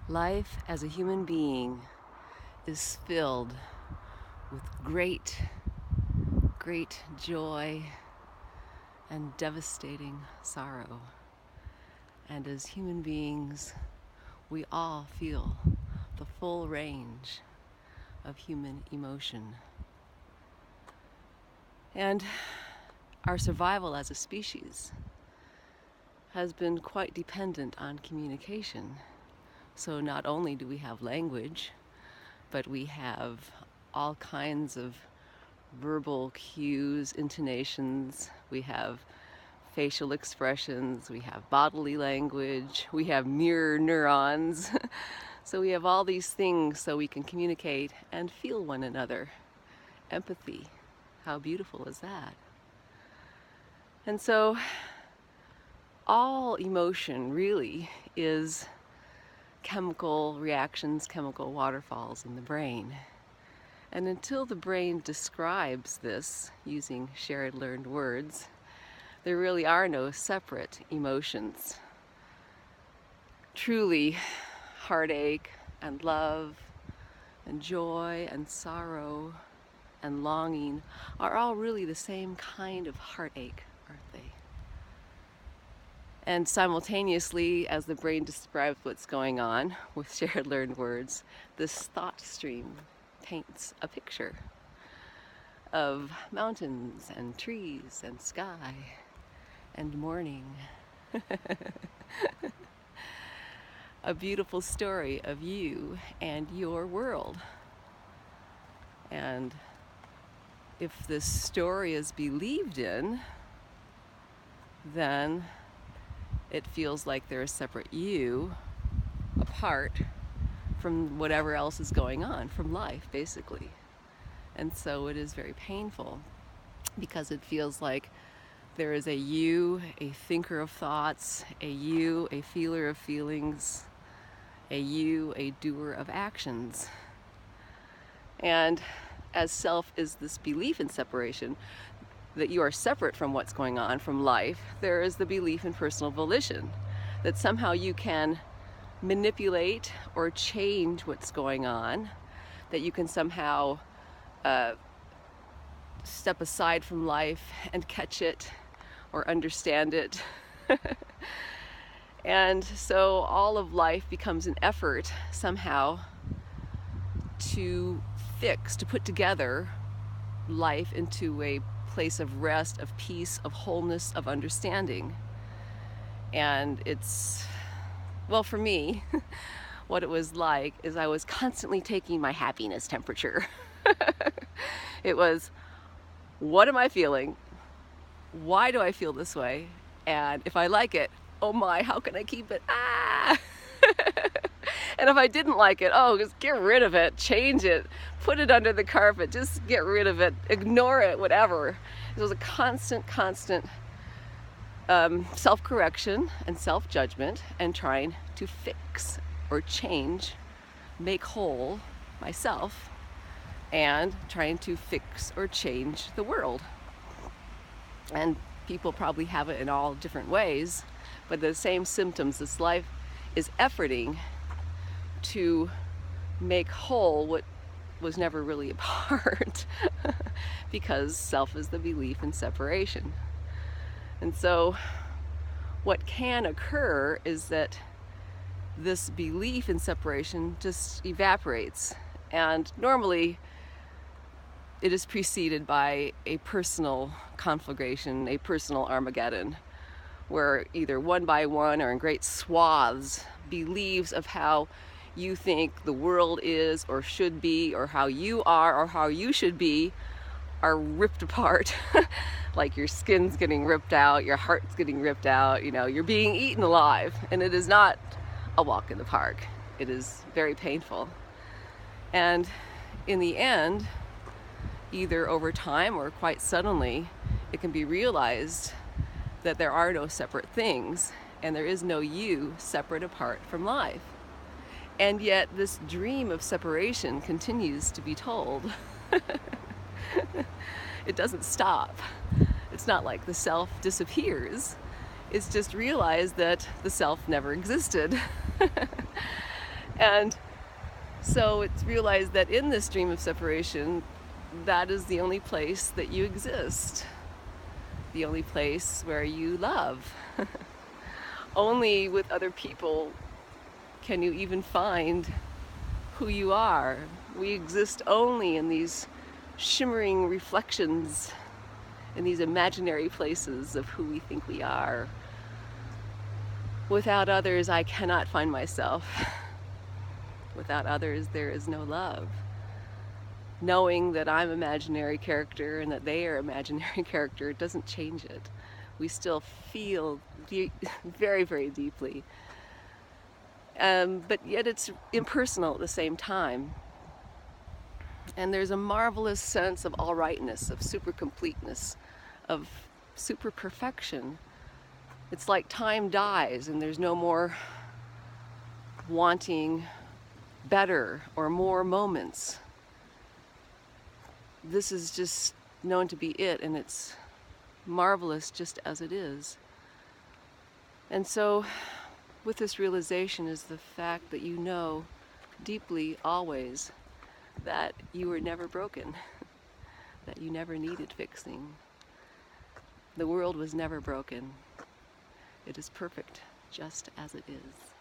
Life as a human being is filled with great, great joy and devastating sorrow. And as human beings, we all feel the full range of human emotion. And our survival as a species has been quite dependent on communication. So not only do we have language, but we have all kinds of verbal cues, intonations, we have facial expressions, we have bodily language, we have mirror neurons. So we have all these things so we can communicate and feel one another. Empathy, how beautiful is that? And so all emotion really is chemical reactions, chemical waterfalls in the brain. And until the brain describes this using shared learned words, there really are no separate emotions. Truly, heartache and love and joy and sorrow and longing are all really the same kind of heartache, aren't they? And simultaneously, as the brain describes what's going on with shared learned words, this thought stream paints a picture of mountains and trees and sky and morning. A beautiful story of you and your world. And if this story is believed in, then it feels like they're a separate you, apart from whatever else is going on, from life, basically. And so it is very painful because it feels like there is a you, a thinker of thoughts, a you, a feeler of feelings, a you, a doer of actions. And as self is this belief in separation, that you are separate from what's going on, from life, there is the belief in personal volition, that somehow you can manipulate or change what's going on, that you can somehow step aside from life and catch it or understand it. And so all of life becomes an effort somehow to fix, to put together life into a place of rest, of peace, of wholeness, of understanding. And it's, well, for me, what it was like is I was constantly taking my happiness temperature. It was, what am I feeling? Why do I feel this way? And if I like it, oh my, how can I keep it? Ah! And if I didn't like it, oh, just get rid of it, change it, put it under the carpet, just get rid of it, ignore it, whatever. It was a constant self-correction and self-judgment and trying to fix or change, make whole myself, and trying to fix or change the world. And people probably have it in all different ways, but the same symptoms. This life is efforting to make whole what was never really a part because self is the belief in separation. And so what can occur is that this belief in separation just evaporates, and normally it is preceded by a personal conflagration, a personal Armageddon, where either one by one or in great swaths beliefs of how you think the world is or should be, or how you are or how you should be, are ripped apart. Like your skin's getting ripped out, your heart's getting ripped out, you're being eaten alive. And it is not a walk in the park. It is very painful. And in the end, either over time or quite suddenly, it can be realized that there are no separate things and there is no you separate apart from life. And yet this dream of separation continues to be told. It doesn't stop. It's not like the self disappears. It's just realized that the self never existed. And so it's realized that in this dream of separation, that is the only place that you exist, the only place where you love. Only with other people can you even find who you are. We exist only in these shimmering reflections, in these imaginary places of who we think we are. Without others, I cannot find myself. Without others, there is no love. Knowing that I'm imaginary character and that they are imaginary character doesn't change it. We still feel very, very deeply. But yet it's impersonal at the same time. And there's a marvelous sense of all rightness, of super completeness, of super perfection. It's like time dies and there's no more wanting better or more moments. This is just known to be it, and it's marvelous just as it is. And so with this realization is the fact that you know deeply always that you were never broken, that you never needed fixing. The world was never broken. It is perfect just as it is.